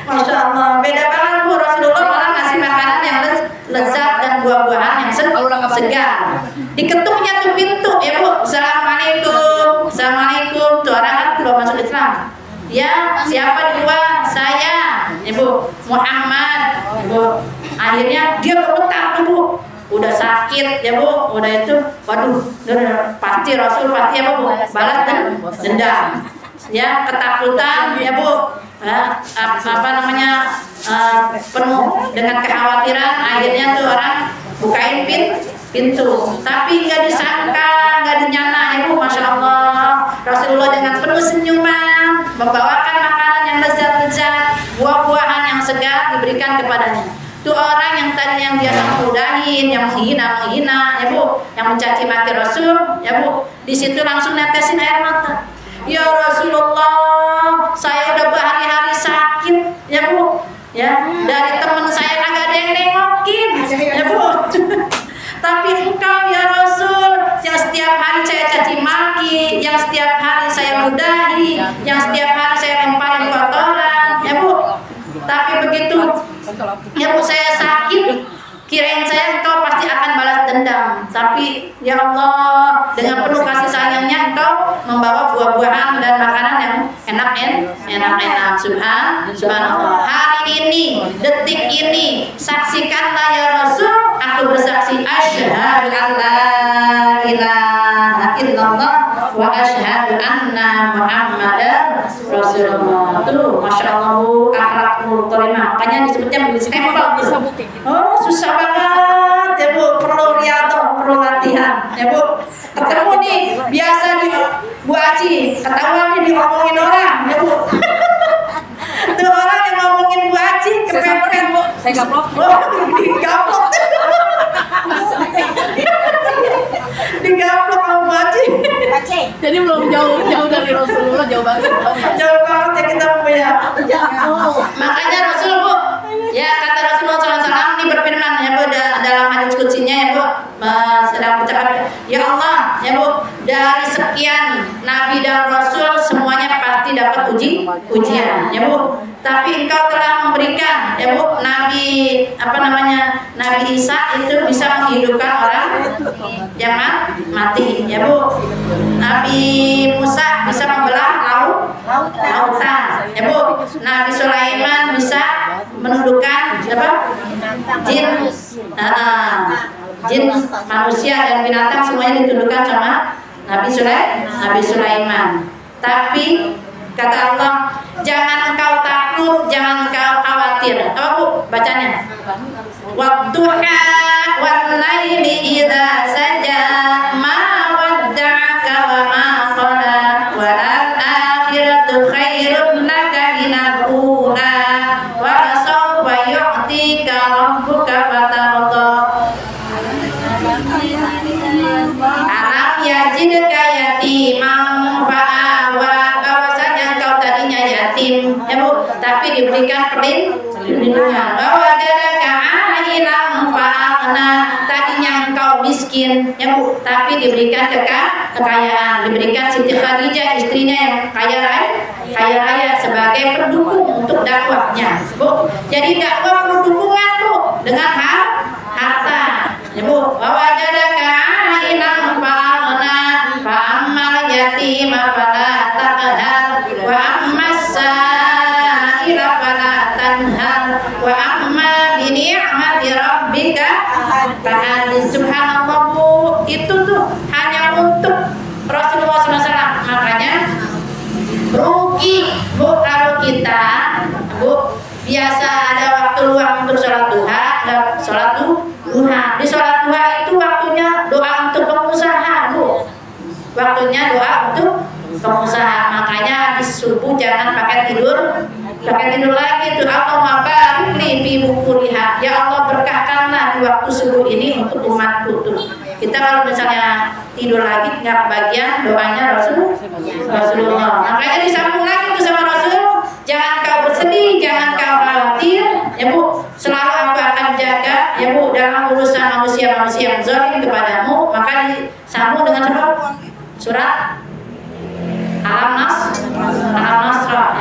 Masya Allah, beda banget Bu. Rasulullah malah ngasih makanan yang lezat dan buah-buahan yang segar. Diketuknya tuh pintu ya Bu. Assalamualaikum, Assalamualaikum. Tuh orang kan belum masuk Islam. Ya, siapa di luar? Saya, Ibu, Muhammad, Ibu. Akhirnya dia gemetar tuh Bu. Udah sakit ya Bu, udah itu, waduh, pasti Rasul pasti apa Bu, balas dan dendam, ya ketakutan ya Bu, apa namanya, penuh dengan kekhawatiran. Akhirnya tuh orang bukain pintu, tapi nggak disangka, nggak dinyana ya Bu, Masya Allah, Rasulullah dengan penuh senyuman membawakan makanan yang lezat-lezat, buah-buahan yang segar diberikan kepadanya. Tuh orang yang tadi yang biasa meludahin, yang menghina ya Bu, yang mencaci maki Rasul ya Bu, di situ langsung netesin air mata. Ya Rasulullah, saya udah berhari-hari sakit ya Bu, ya dari teman saya kagak ada yang nengokin ya Bu. Tapi engkau ya Rasul, yang setiap hari saya caci maki, yang setiap hari saya ludahi, yang setiap hari saya lemparin kotoran ya Bu. Tapi begitu ya Bu saya sakit, kirain saya engkau pasti akan balas dendam. Tapi ya Allah, dengan penuh kasih sayangnya engkau membawa buah-buahan dan makanan yang enak-enak. Subhanallah. Hari ini, detik ini, saksikanlah ya Rasul, aku bersaksi asyhadu an la ilaha illallah wa asyhadu anna Muhammadar Rasulullah. Tuh, Masya Allah Bu, akhlakul karimah. Makanya disebutnya stempel bisa bukti. Oh, susah banget ya Bu, perlu riadoh, perlu latihan ya Bu. Ketemu nih, biasa di Bu Aci, ketahuan nih diomongin orang ya Bu. samperin, Bu. Saya gaplok. Digaplok. Digaplok sama Baci. Bace. Jadi belum jauh dari Rasulullah, jauh banget. Jauh banget ya kita punya. Jauh. Makanya Rasul, Bu, ya kata Rasulullah SAW ini berfirman ya Bu dalam hadis kutsinya ya Bu, sedang bercakap, ya Allah ya Bu, dari sekian Nabi dan Rasul semuanya pasti dapat ujian ya Bu, tapi Engkau telah memberikan ya Bu Nabi Nabi Isa itu bisa menghidupkan orang yang mati ya Bu, Nabi Musa bisa membelah lautan ya Bu, Nabi Sulaiman bisa menundukkan jin manusia dan binatang, semuanya ditundukkan sama Nabi Sulaiman. Tapi kata Allah, jangan engkau takut, jangan engkau khawatir. Apa Bu bacanya? Wadduha wal laili idza saja ma wadda'aka wa ma qala wal akhiratu khairun laka minal ula wa sawfa yu'tika rabbuka fatarda. Alam yajidka yatiman fa'awa, bahwasanya engkau tadinya yatim ya Bu, tapi diberikan perlindungan. Wajadaka ailan fa'aghna, tadinya engkau miskin ya Bu, tapi diberikan kekayaan, diberikan Siti Khadijah istrinya yang kaya raya sebagai pendukung untuk dakwahnya Bu. Jadi dakwah perlu dukungan Bu dengan harta ya Bu. Wajadaka ailan fa'aghna fa ammal yatima fala taqhar wa ammas sa'ila fala tanhar wa amma bi ni'mati rabbika fahadits. Subhanallah Bu, itu tuh hanya untuk Rasulullah SAW. Makanya rugi Bu kalau kita Bu biasa ada waktu luang untuk sholat duha, sholat duha. Di sholat duha itu waktunya doa untuk pengusaha Bu, waktunya doa untuk pengusaha. Makanya di subuh jangan pakai tidur lagi tuh. Allahumma barik li fi bukuriha, ya Allah berkahkanlah di waktu subuh ini untuk umatku tuh. Kita kalau misalnya tidur lagi nggak bagian doanya Rasulullah. Makanya disambung lagi tuh sama Rasul, jangan kau bersedih, jangan kau khawatir ya Bu, selalu aku akan jaga ya Bu dalam urusan manusia-manusia yang zalim kepadamu. Maka disambung dengan surat Al-Nasr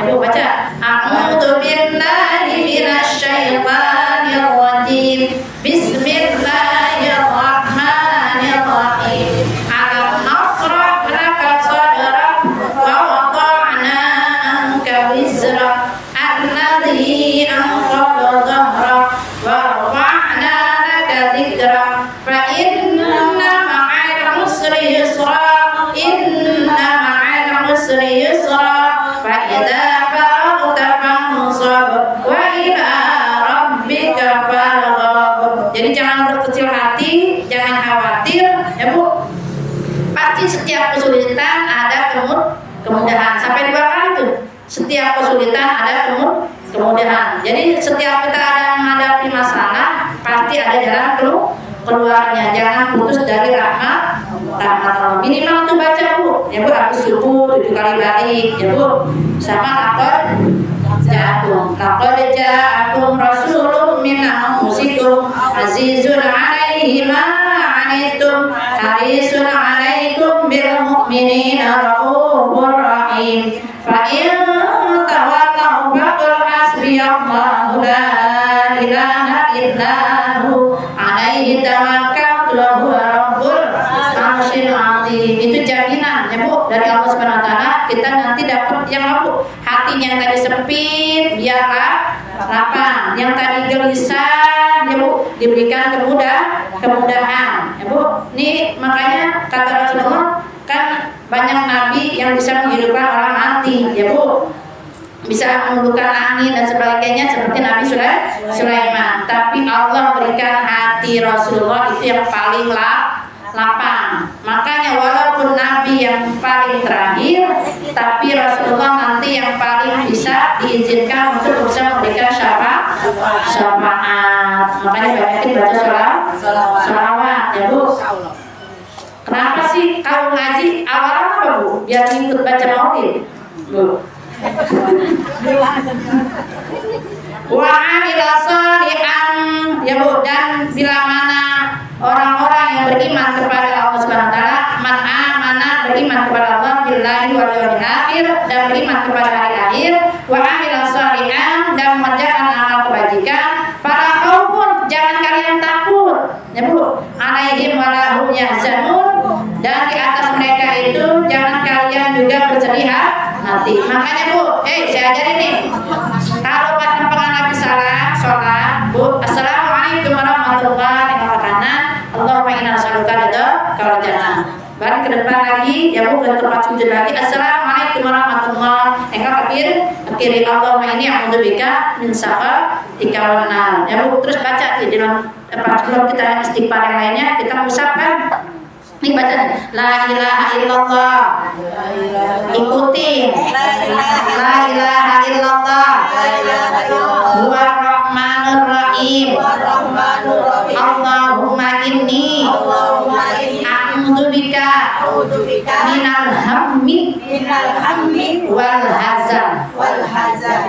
ya Bu, baca a'udzu billahi minasy syaithanir rajim, bismillahirrahmanirrahim. Alam nasrah laka sadrak wa wada'na anka wizrak alladhi anqadha dhahrak wa rafa'na laka dhikrak fa inna ma'al usri yusra, inna ma'al usri yusra, fa idza faragta fansab wa ila rabbika farghab. Jadi jangan berkecil hati, jangan khawatir ya Bu. Pasti setiap kesulitan ada kemudahan. Sampai 2 kali tuh. Setiap kesulitan ada kemudahan. Jadi setiap kita ada menghadapi masalah, pasti ada jalan keluarnya. Jangan putus dari rahmat Allah. Minimal tuh baca Bu ya Bu, habis subuh 7 kali balik ya Bu. Sama laqad ja'akum rasulun min anfusikum azizun 'alaihi ma 'anittum harisun 'alaikum bil mu'minina raufur rahim. Fa in tawallaw faqul hasbiyallahu la ilaha illa hu 'alaihi tawakkaltu wa huwa rabbul 'arsyil 'azim. Itu jaminan ya Bu dari Allah Subhanahu wa taala, kita nanti dapat yang Bu, hatinya yang tadi sempit biarlah lapang, yang tadi gelisah ya Bu diberikan kemudahan ya Bu. Nih makanya kata Rasulullah kan banyak nabi yang bisa menghidupkan orang mati ya Bu, bisa menundukkan angin dan sebagainya seperti Nabi Sulaiman. Tapi Allah berikan hati Rasulullah itu yang paling lapang. Makanya walaupun Nabi yang paling terakhir, tapi Rasulullah nanti yang paling bisa diizinkan untuk bisa memberikan syafaat. Makanya banyakin baca sholawat ya Bu. Kenapa sih kalau ngaji awalnya apa Bu? Biar ikut baca maulid Bu. Wa amila sholihan ya Bu, dan bila mana orang-orang yang beriman kepada Allah Subhanahu wa taala, man amana beriman kepada Allah billahi wal yawmil akhir dan beriman kepada hari akhir, wa amila sholihan dan mengerjakan amal kebajikan, fala khaufun jangan kalian takut ya Bu, alaihim wala hum yahzanun, dan di atas mereka itu jangan kalian juga bersedih hati. Makanya Bu, saya ajarin nih. Kalau pas nempengan Nabi sholat, Bu, assalamualaikum warahmatullahi wabarakatuh. Allahumma inna nas'aluka ridhal jannah. Balik ke depan lagi, ya Bu, ke tempat sujud lagi. Assalamualaikum warahmatullahi wabarakatuh. Akhiri Allahumma inni a'udzubika min sakhatika wan nar. Ya Bu, terus baca di dalam sebelum kita istighfar yang lainnya, kita mengucapkan ini baca la ilaha illallah. Ikuti la ilaha illallah. Huwa rahmanur rahim. Allahumma inni a'udzubika minal hammi wal hazan.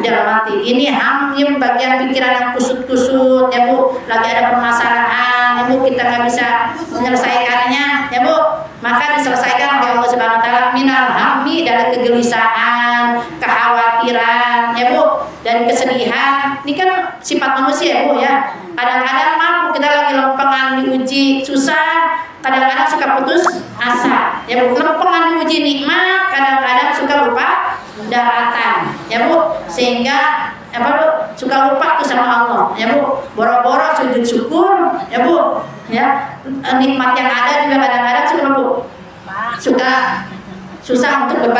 Dalam hati ini hamim bagian pikiran yang kusut-kusut ya Bu, lagi ada permasalahan ya Bu, kita nggak bisa menyelesaikannya ya Bu, maka diselesaikan oleh Allah Subhanahu wa taala. Minal hammi, dari kegelisahan, kekhawatiran ya Bu, dan kesedihan. Ini kan sifat manusia ya Bu ya. Kadang-kadang mampu kita lagi lempengan diuji susah, kadang-kadang suka putus asa ya Bu. Lempengan diuji nikmat, kadang-kadang suka lupa daratan ya Bu, sehingga apa Bu, suka lupa tuh sama Allah ya Bu, boro-boro sujud syukur ya Bu ya. Nikmat yang ada juga kadang-kadang suka Bu, suka susah untuk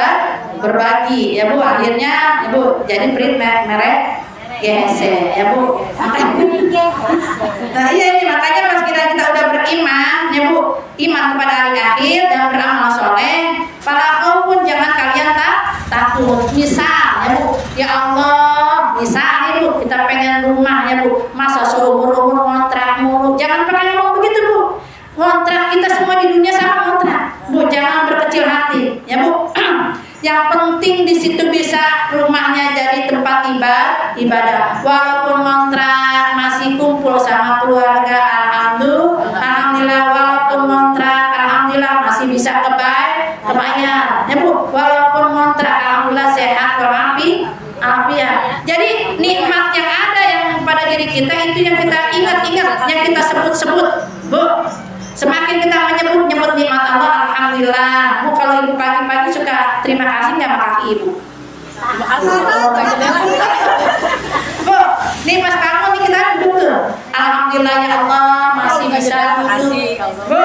berbagi ya Bu, akhirnya ya Bu jadi pelit merek GSE ya Bu. Nah iya ini makanya pas kita udah beriman ya Bu, iman kepada hari akhir dan beramal soleh, fala khaufun jangan kalian takut. Misal ya Bu, ya Allah, misal nih Bu, kita pengen rumah ya Bu, masa seumur-umur ngontrak mulu, jangan pernah ngomong begitu Bu. Ngontrak kita semua di dunia sama ngontrak Bu, jangan berkecil hati ya Bu. Yang penting di situ bisa rumahnya jadi tempat ibadah. Walaupun ngontrak masih kumpul sama keluarga, alhamdulillah. Walaupun ngontrak, alhamdulillah masih bisa kebayar ya Bu. Walaupun ngontrak, alhamdulillah sehat walafiat. Jadi nikmat yang ada yang pada diri kita itu yang kita ingat-ingat, yang kita sebut-sebut Bu. Semakin kita menyebut nikmat Allah, alhamdulillah. Bu, kalau Ibu pagi-pagi suka terima kasih nggak sama kaki Ibu? Terima kasih. Bu, nih pas kamu nih kita duduk tuh. Alhamdulillah ya Allah masih bisa duduk. Bu,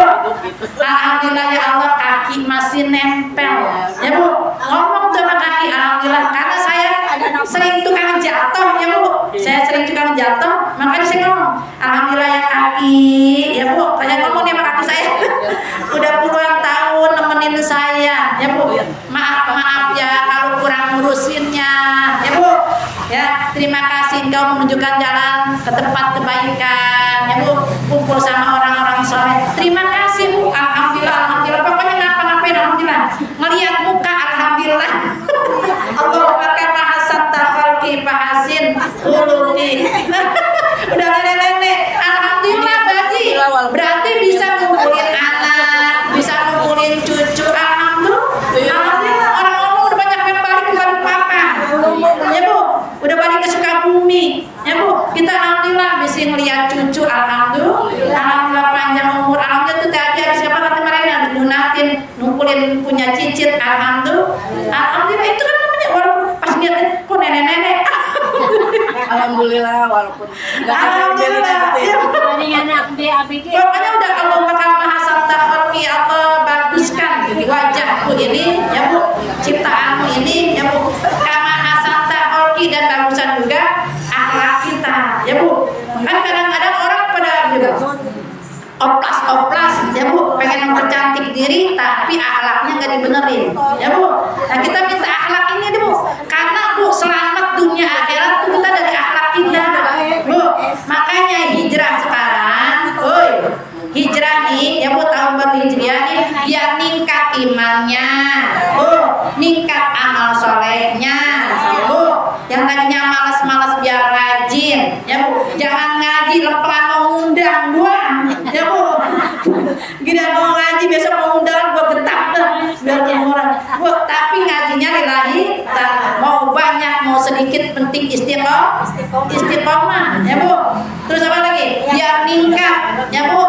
alhamdulillah ya Allah kaki masih nempel. Ya Bu, ngomong tuh sama kaki, alhamdulillah. Karena saya sering tukang jatuh ya Bu. Saya sering tukang jatuh, makanya saya ngomong, alhamdulillah ya kaki. Ya Bu, saya ngomong nih sama kaki saya. Udah puluhan tahun nemenin saya ya Bu. Maaf ya kalau kurang ngurusinnya ya Bu ya. Terima kasih engkau menunjukkan jalan ke tempat kebaikan ya Bu, kumpul sama orang-orang soleh. Terima kasih Bu, alhamdulillah. Pokoknya ngapa-ngapain alhamdulillah, ngelihat muka alhamdulillah. Allahumma kama hasatta khalqi fahasin khuluqi. Udah nenek-nenek alhamdulillah berarti bisa ngumpulin anak, bisa ngumpulin cucu, alhamdulillah. Orang-orang udah banyak yang balik ke Balikpapan ya Bu, udah balik ke Sukabumi ya Bu. Kita alhamdulillah bisa ngeliat cucu, alhamdulillah panjang umur, alhamdulillah. Itu tadi habis siapa kata mereka digunakan ngumpulin punya cicit, alhamdulillah. Itu kan namanya walaupun pas lihat kok nenek-nenek Alhamdulillah walaupun alhamdulillah ya Bu. Pokoknya udah kalau makan mahasal takhalqi Allah baguskan wajahku ini ya Bu, ciptaanmu ini ya Bu, kama hasal takhalqi, dan bagusan juga akhlak kita ya Bu. Kan kadang-kadang orang pada juga oplas ya Bu, pengen mempercantik diri tapi akhlaknya nggak dibenerin ya Bu. Nah kita minta akhlak ini deh Bu, karena Bu selamat dunia akhirat tuh kita dari akhlak kita Bu. Makanya hijrah sekarang, hijrah nih ya Bu, tahun baru hijriah nih biar ningkat imannya Bu, ningkat amal solehnya Bu. Yang tadinya malas-malas biar rajin ya Bu, jangan ngaji lepelan mau ngundang doang ya Bu. Gila mau ngaji besok mau undang gua getap dah biar ketemu orang Bu, tapi ngajinya lillahi mau banyak mau sedikit penting istiqomah ya Bu. Terus apa lagi? Biar ningkat ya Bu,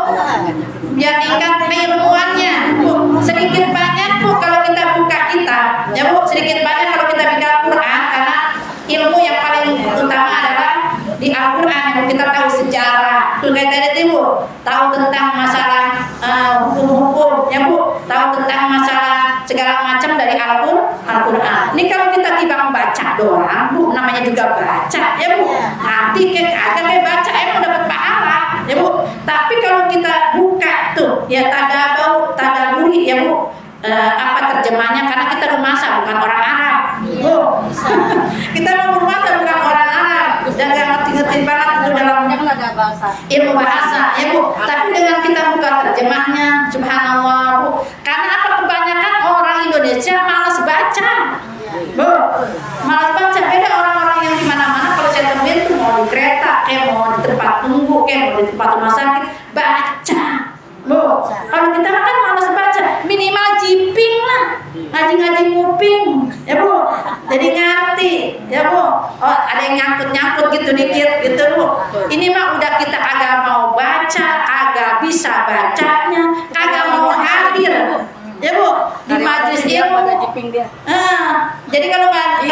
biar ningkat keilmuannya Bu. Sedikit banyak Bu kalau kita buka kitab ya Bu, sedikit banyak kalau kita buka Quran, karena ilmu yang paling utama adalah di Al-Quran. Kita tahu sejarah tuh kayak tadi Bu, tahu tentang masalah hukum-hukum ya Bu, tahu tentang masalah segala macam dari Al-Quran. Ini kalau kita tiba baca doang Bu, namanya juga baca ya Bu, nanti kayak baca emang dapat pahala ya Bu. Tapi kalau kita buka tuh ya tadaburi ya Bu, apa terjemahnya, karena kita rumasa bukan orang Arab Bu. Kita mau rumasa bukan orang Arab dan yang ngerti-ngerti banget itu dalam ilmu bahasa ya Bu. Tapi dengan kita buka terjemahnya, subhanallah Bu. Karena apa, kebanyakan orang Indonesia malas baca Bu, malas baca. Beda orang-orang yang di mana-mana kalau saya temuin tuh mau di kereta, kayak mau di tempat tunggu, kayak mau di tempat rumah sakit, baca Bu. Kalau kita kan malas baca, minimal jiping lah, ngaji-ngaji nguping ya Bu, jadi ngerti ya Bu. Oh ada yang nyangkut gitu dikit gitu Bu. Ini mah udah kita agak mau baca, agak bisa bacanya, kagak mau hadir ya Bu di majelis ilmu. Jadi kalau nggak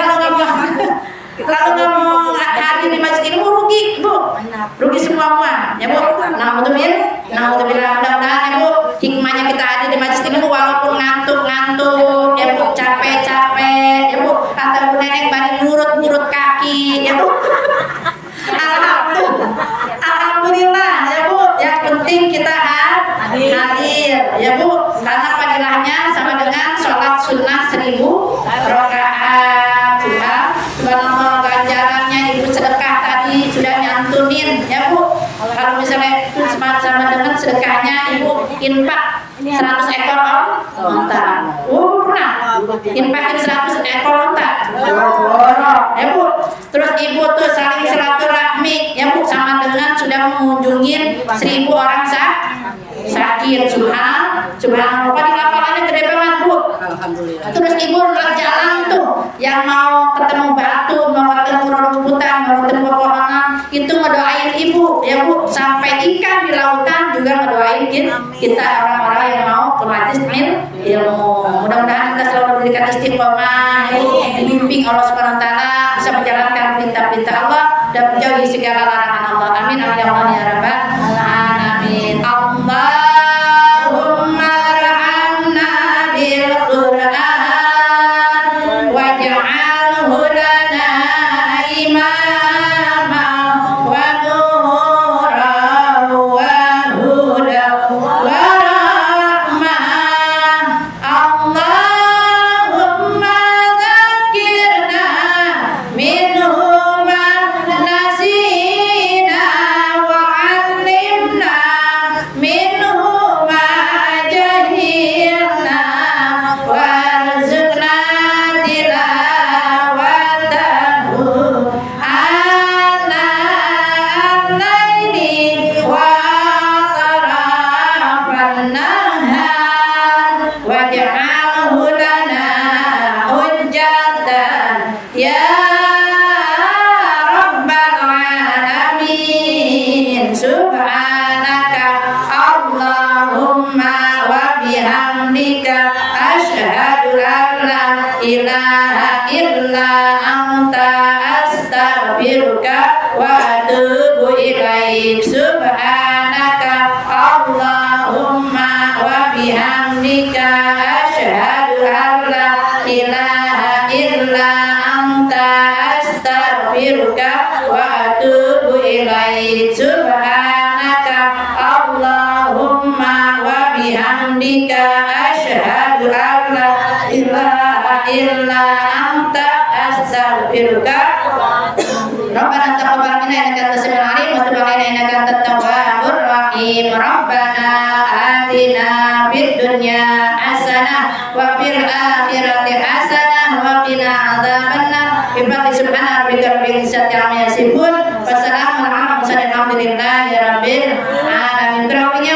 mau hadir di majelis ilmu rugi Bu, rugi semua ya Bu. Naudzubillah, mudah-mudahan ya Bu, hikmahnya kita hadir di majelis ilmu walaupun ngantuk ya Bu, capek ya Bu, kata Bu Nenek bani ngurut kaki ya Bu. Alhamdulillah ya Bu, yang penting kita hadir ya Bu, karena fadilahnya sama dengan sholat sunnah 1000 rakaat ya. Subhanallah, ganjarannya ibu sedekah tadi sudah nyantunin ya Bu. Kalau misalnya itu sama dengan sedekahnya ibu infak 100 ekor onta. Pernah infakin 100 ekor onta ya Bu. Terus ibu tuh saling silaturahmi ya Bu, sama dengan sudah mengunjungin 1000 orang sakit. Subhanallah, pahalanya gede banget Bu. Alhamdulillah. Terus ibu jalan tuh yang mau ketemu batu, mau ketemu rumputan, mau ketemu pepohonan, itu ngedoain ibu ya Bu. Sampai ikan di lautan juga ngedoain kita orang-orang yang mau ke majelis ilmu. Mudah-mudahan kita selalu diberikan istiqomah ya Bu, dibimbing Allah Subhanahu wa taala, bisa menjalankan perintah-perintah Allah dan menjauhi segala larangan Allah. Amin amin ya Allah ya rabbal alamin. Allahumma arhamna bil Qur'an waj'alhu lana imama wa nuran wa hudan wa rahmah. Allahumma dzakirna minhu ma nasina wa 'allimna minhu ma jahilna warzuqna tilawatahu ana al-laili wa tarafan nahar waj'alhu lana hujjatan ya rabbal alamin. Subhanaka Allahumma wa bihamdika asyhadu an la ilaha illa anta astaghfiruka wa atubu ilaik. Subhanaka Allahumma wa bihamdika asyhadu an la ilaha illa anta astaghfiruka wa atubu ilaik. Subhanaka Allahumma bihamdika asyhadu an la ilaha illa anta astaghfiruka. Rabbana taqabbal minna innaka antas samiul alim wa tub alaina innaka antat tawwabur rahim. Rabbana atina fid dunya hasanah wa fil akhirati hasanah wa qina adzabannar. Bi subhana rabbika rabbil izzati amma yasifun wa salamun alal mursalin walhamdulillahi rabbil alamin. Terawihnya